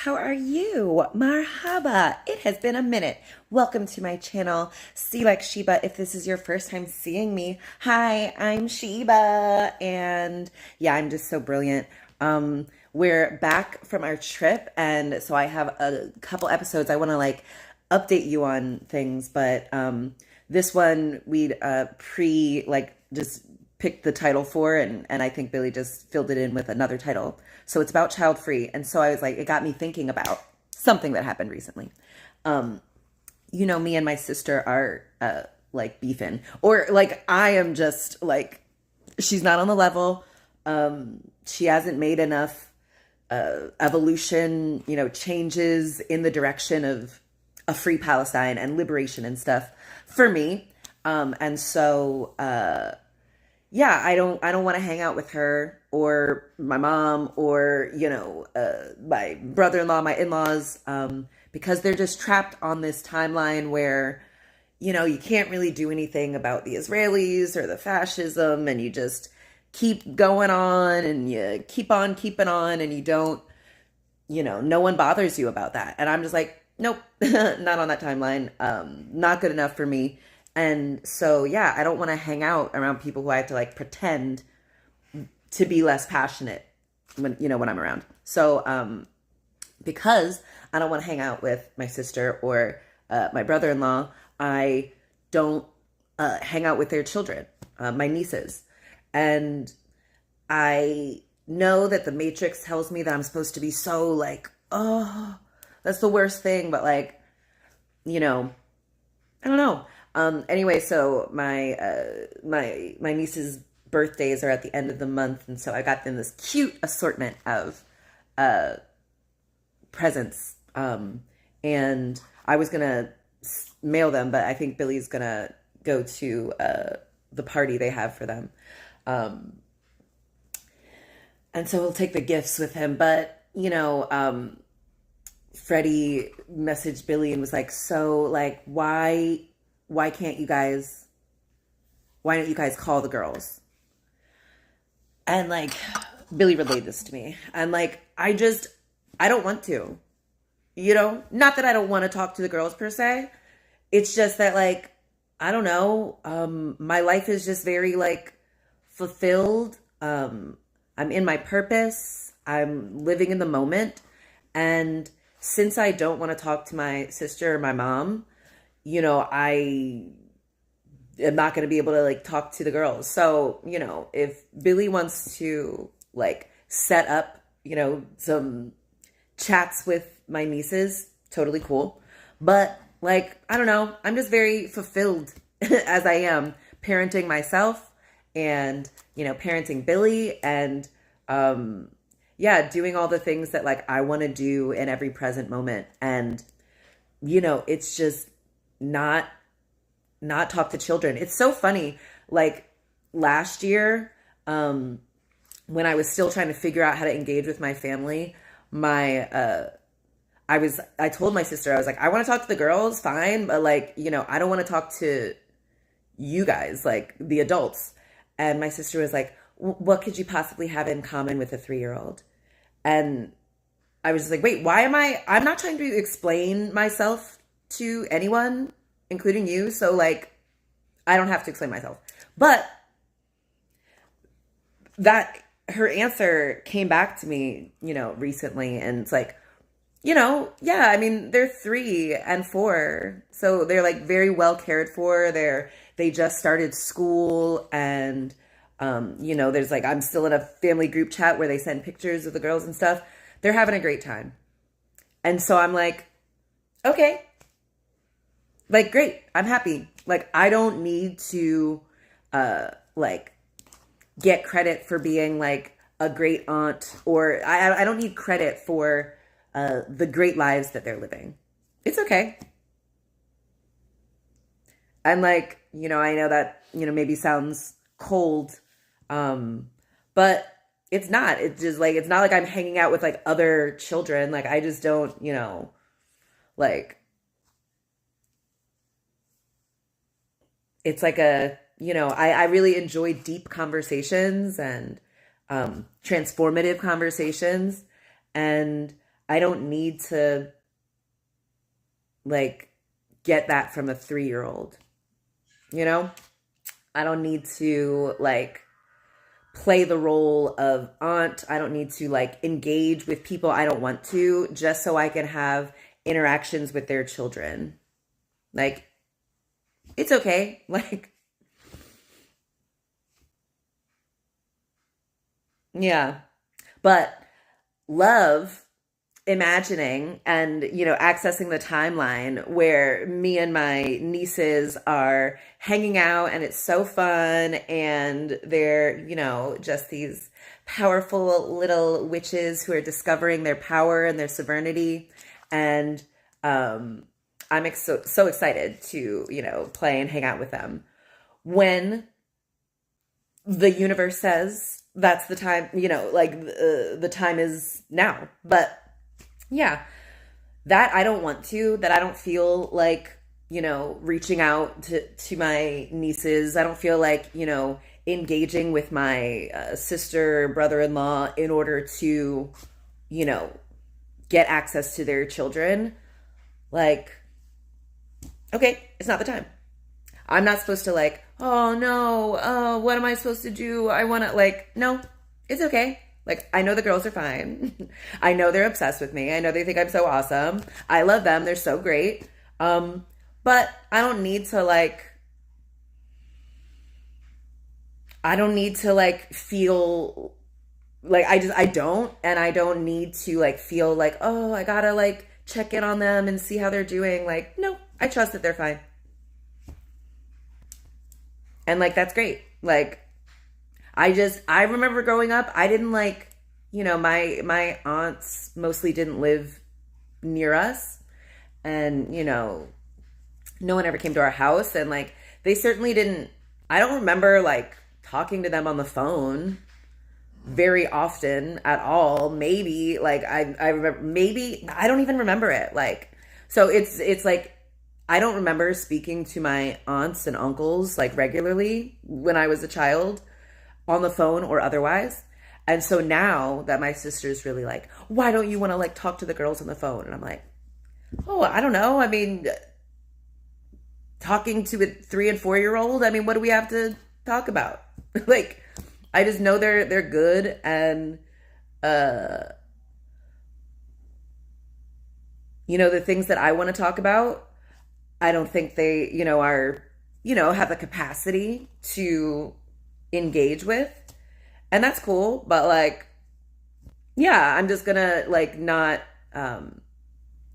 how are you? Marhaba, it has been a minute. Welcome to my channel, See Like Sheba. If this is your first time seeing me, hi, I'm Sheba, and yeah, I'm just so brilliant. We're back from our trip, and so I have a couple episodes I want to update you on things, but this one we'd just picked the title for, and I think Billy just filled it in with another title. So it's about child free. And so I was like, it got me thinking about something that happened recently. Me and my sister are beefing, or I am just she's not on the level. She hasn't made enough evolution, changes in the direction of a free Palestine and liberation and stuff for me. And so yeah, I don't want to hang out with her or my mom or, my brother-in-law, my in-laws, because they're just trapped on this timeline where, you can't really do anything about the Israelis or the fascism, and you just keep going on and you keep on keeping on, and you don't, no one bothers you about that. And I'm just like, nope, not on that timeline. Not good enough for me. And so, yeah, I don't want to hang out around people who I have to pretend to be less passionate when I'm around. So, because I don't want to hang out with my sister or my brother-in-law, I don't hang out with their children, my nieces. And I know that the Matrix tells me that I'm supposed to be so oh, that's the worst thing. But I don't know. Anyway, so my niece's birthdays are at the end of the month, and so I got them this cute assortment of presents. And I was gonna mail them, but I think Billy's gonna go to the party they have for them. And so he'll take the gifts with him. But Freddie messaged Billy and was like, so why don't you guys call the girls? And Billy relayed this to me. And I don't want to, not that I don't want to talk to the girls per se. It's just that I don't know. My life is just very fulfilled. I'm in my purpose. I'm living in the moment. And since I don't want to talk to my sister or my mom, I am not going to be able to talk to the girls. So, if Billy wants to set up, some chats with my nieces, totally cool. But I don't know, I'm just very fulfilled as I am parenting myself and, parenting Billy and, yeah, doing all the things that I want to do in every present moment. And, it's just not talk to children. It's so funny. Last year, when I was still trying to figure out how to engage with my family, I told my sister, I was like, I want to talk to the girls, fine, but I don't want to talk to you guys, the adults. And my sister was like, what could you possibly have in common with a 3-year-old? And I was just like, wait, I'm not trying to explain myself to anyone, including you. So I don't have to explain myself. But that her answer came back to me, recently. And it's yeah, I mean, they're 3 and 4. So they're very well cared for. They just started school, and there's I'm still in a family group chat where they send pictures of the girls and stuff. They're having a great time. And so I'm okay. Great. I'm happy. I don't need to, get credit for being a great aunt, or I don't need credit for, the great lives that they're living. It's okay. And I know that, maybe sounds cold, but it's not. It's just it's not I'm hanging out with other children. I just don't, it's I really enjoy deep conversations and transformative conversations. And I don't need to like get that from a 3-year-old, you know? I don't need to like play the role of aunt. I don't need to like engage with people I don't want to just so I can have interactions with their children. Like, it's okay. Like, yeah. But love imagining and, accessing the timeline where me and my nieces are hanging out and it's so fun and they're, just these powerful little witches who are discovering their power and their sovereignty. And I'm so excited to, play and hang out with them. When the universe says that's the time, the time is now. But yeah, that I don't want to, that I don't feel like, reaching out to my nieces. I don't feel like, engaging with my sister, brother-in-law in order to, get access to their children. Like, okay, it's not the time. I'm not supposed to like, oh no, what am I supposed to do? I want to like, no, it's okay. Like, I know the girls are fine. I know they're obsessed with me. I know they think I'm so awesome. I love them. They're so great. But I don't need to like, feel like I don't. And I don't need to like feel like, oh, I gotta like check in on them and see how they're doing. Like, no, I trust that they're fine. And like, that's great. Like, I remember growing up, I didn't like, my aunts mostly didn't live near us. And, no one ever came to our house. And like, they certainly didn't, I don't remember like talking to them on the phone very often at all. Maybe like, I remember, maybe, I don't even remember it. Like, so it's like, I don't remember speaking to my aunts and uncles like regularly when I was a child, on the phone or otherwise. And so now that my sister's really like, why don't you want to like talk to the girls on the phone? And I'm like, oh, I don't know. I mean, talking to a 3 and 4-year-old, I mean, what do we have to talk about? Like, I just know they're good. And, the things that I want to talk about, I don't think they, are, have the capacity to engage with. And that's cool. But like, yeah, I'm just gonna like not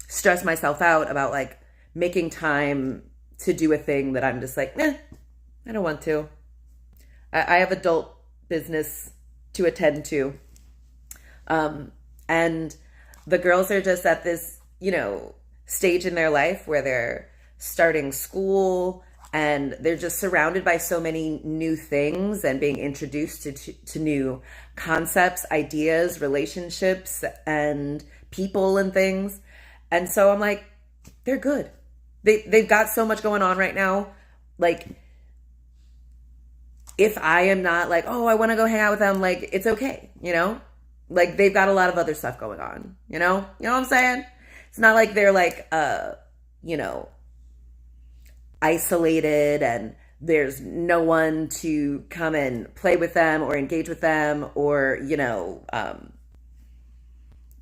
stress myself out about like making time to do a thing that I'm just like, I don't want to. I have adult business to attend to. And the girls are just at this, stage in their life where they're starting school and they're just surrounded by so many new things and being introduced to new concepts, ideas, relationships, and people and things. And so I'm like, they're good. They've got so much going on right now. Like, if I am not like, oh, I want to go hang out with them, like, it's okay, Like, they've got a lot of other stuff going on, You know what I'm saying? It's not like they're like, isolated and there's no one to come and play with them or engage with them or,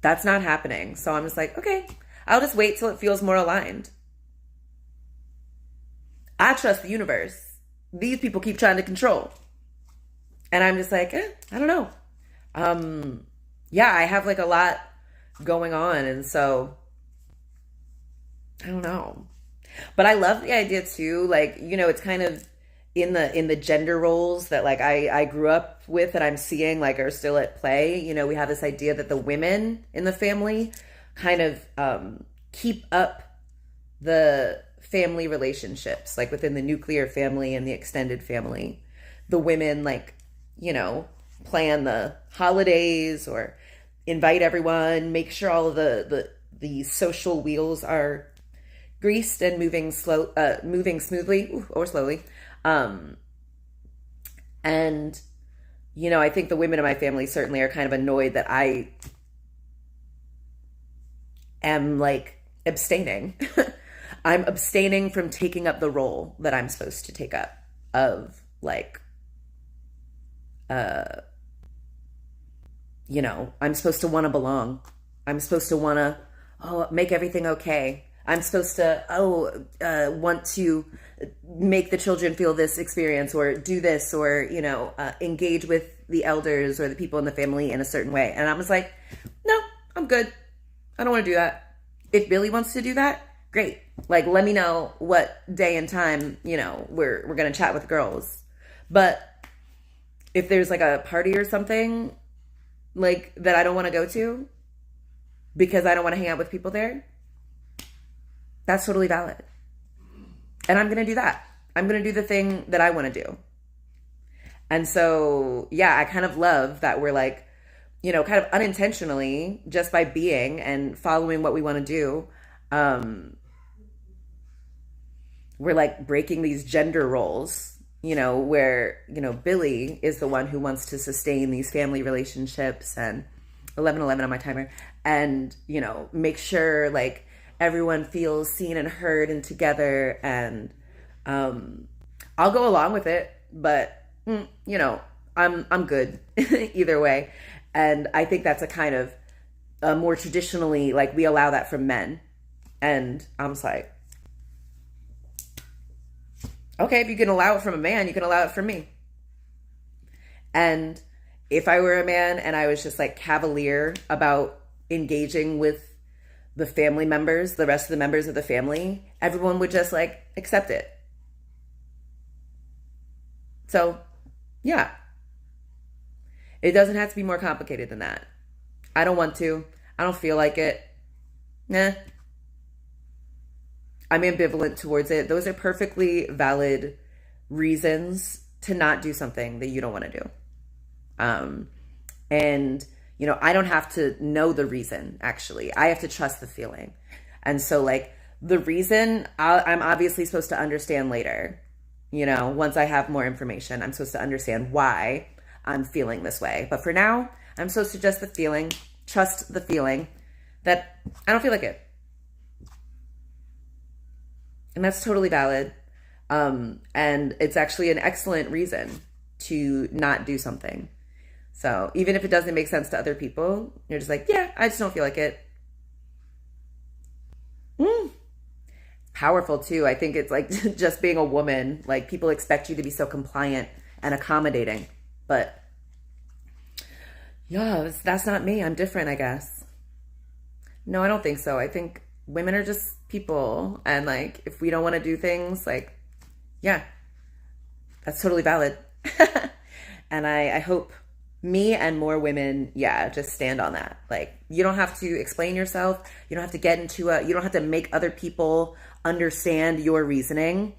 that's not happening. So I'm just like, okay, I'll just wait till it feels more aligned. I trust the universe. These people keep trying to control. And I'm just like, I don't know. Yeah, I have like a lot going on. And so I don't know. But I love the idea too, like, it's kind of in the gender roles that like I grew up with and I'm seeing like are still at play. We have this idea that the women in the family kind of keep up the family relationships, like within the nuclear family and the extended family. The women like, plan the holidays or invite everyone, make sure all of the social wheels are greased and moving smoothly or slowly. And, I think the women in my family certainly are kind of annoyed that I am like abstaining. I'm abstaining from taking up the role that I'm supposed to take up of like, I'm supposed to want to belong. I'm supposed to want to, make everything okay. I'm supposed to, want to make the children feel this experience or do this or, engage with the elders or the people in the family in a certain way. And I was like, no, I'm good. I don't want to do that. If Billy wants to do that, great. Like, let me know what day and time, we're going to chat with girls. But if there's like a party or something like that I don't want to go to because I don't want to hang out with people there, that's totally valid. And I'm going to do that. I'm going to do the thing that I want to do. And so, yeah, I kind of love that we're like, kind of unintentionally, just by being and following what we want to do, we're like breaking these gender roles, where, Billy is the one who wants to sustain these family relationships and 11:11 on my timer and, make sure like everyone feels seen and heard and together. And I'll go along with it, but, I'm good either way. And I think that's a kind of more traditionally, like we allow that from men. And I'm just like, okay, if you can allow it from a man, you can allow it from me. And if I were a man and I was just like cavalier about engaging with the family members, the rest of the members of the family, everyone would just like accept it. So, yeah. It doesn't have to be more complicated than that. I don't want to. I don't feel like it. Nah. I'm ambivalent towards it. Those are perfectly valid reasons to not do something that you don't want to do. And, I don't have to know the reason, actually. I have to trust the feeling. And so, like, the reason I'm obviously supposed to understand later. Once I have more information, I'm supposed to understand why I'm feeling this way. But for now, I'm supposed to trust the feeling that I don't feel like it. And that's totally valid. And it's actually an excellent reason to not do something. So even if it doesn't make sense to other people, you're just like, yeah, I just don't feel like it. Powerful too. I think it's like just being a woman, like people expect you to be so compliant and accommodating. But yeah, that's not me. I'm different, I guess. No, I don't think so. I think women are just people. And like, if we don't want to do things, like, yeah, that's totally valid. And I hope me and more women, just stand on that. Like, you don't have to explain yourself. You don't have to get into you don't have to make other people understand your reasoning.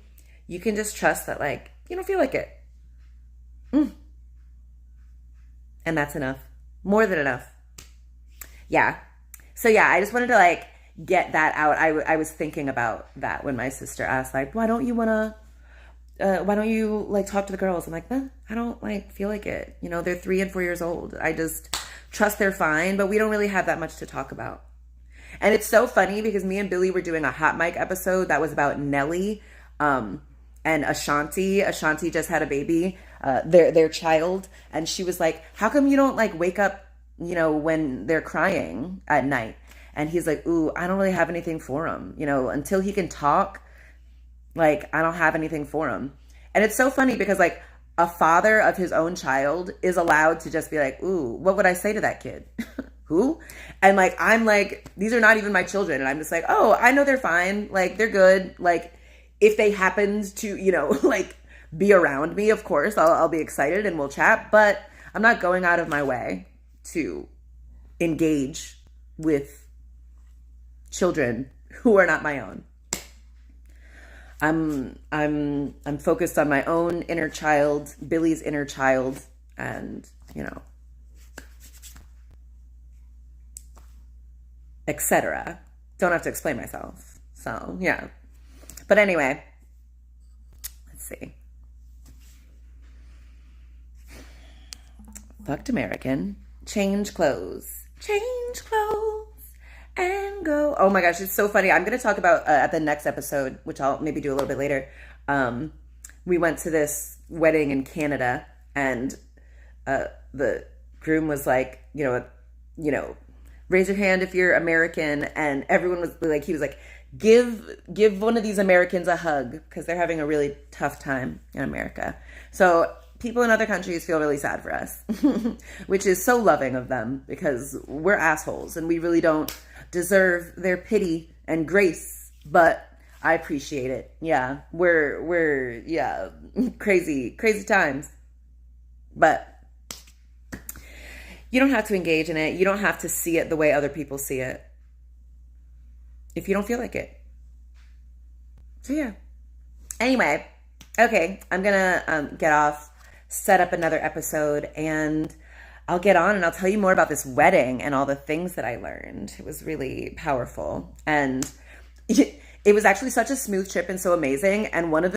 You can just trust that, like, you don't feel like it. And that's enough. More than enough. Yeah. So yeah, I just wanted to like get that out. I was thinking about that when my sister asked, like, why don't you like talk to the girls? I'm like, I don't like feel like it. They're 3 and 4 years old. I just trust they're fine, but we don't really have that much to talk about. And it's so funny because me and Billy were doing a hot mic episode that was about Nelly, and Ashanti. Ashanti just had a baby, their child. And she was like, how come you don't like wake up, when they're crying at night? And he's like, ooh, I don't really have anything for him. Until he can talk, like, I don't have anything for him. And it's so funny because like a father of his own child is allowed to just be like, ooh, what would I say to that kid? Who? And like, I'm like, these are not even my children. And I'm just like, oh, I know they're fine. Like, they're good. Like, if they happened to, like be around me, of course, I'll be excited and we'll chat, but I'm not going out of my way to engage with children who are not my own. I'm focused on my own inner child, Billy's inner child, and, etc. Don't have to explain myself. So, yeah. But anyway, let's see. Fucked American. Change clothes. Change clothes. and go. Oh my gosh, it's so funny. I'm going to talk about at the next episode, which I'll maybe do a little bit later. We went to this wedding in Canada, and the groom was like, raise your hand if you're American, and everyone was like, he was like, give one of these Americans a hug because they're having a really tough time in America. So people in other countries feel really sad for us, which is so loving of them because we're assholes and we really don't deserve their pity and grace, but I appreciate it. Yeah, we're crazy times, but you don't have to engage in it. You don't have to see it the way other people see it if you don't feel like it. So yeah. Anyway, okay, I'm gonna get off, set up another episode, and I'll get on and I'll tell you more about this wedding and all the things that I learned. It was really powerful, and it was actually such a smooth trip and so amazing. And one of the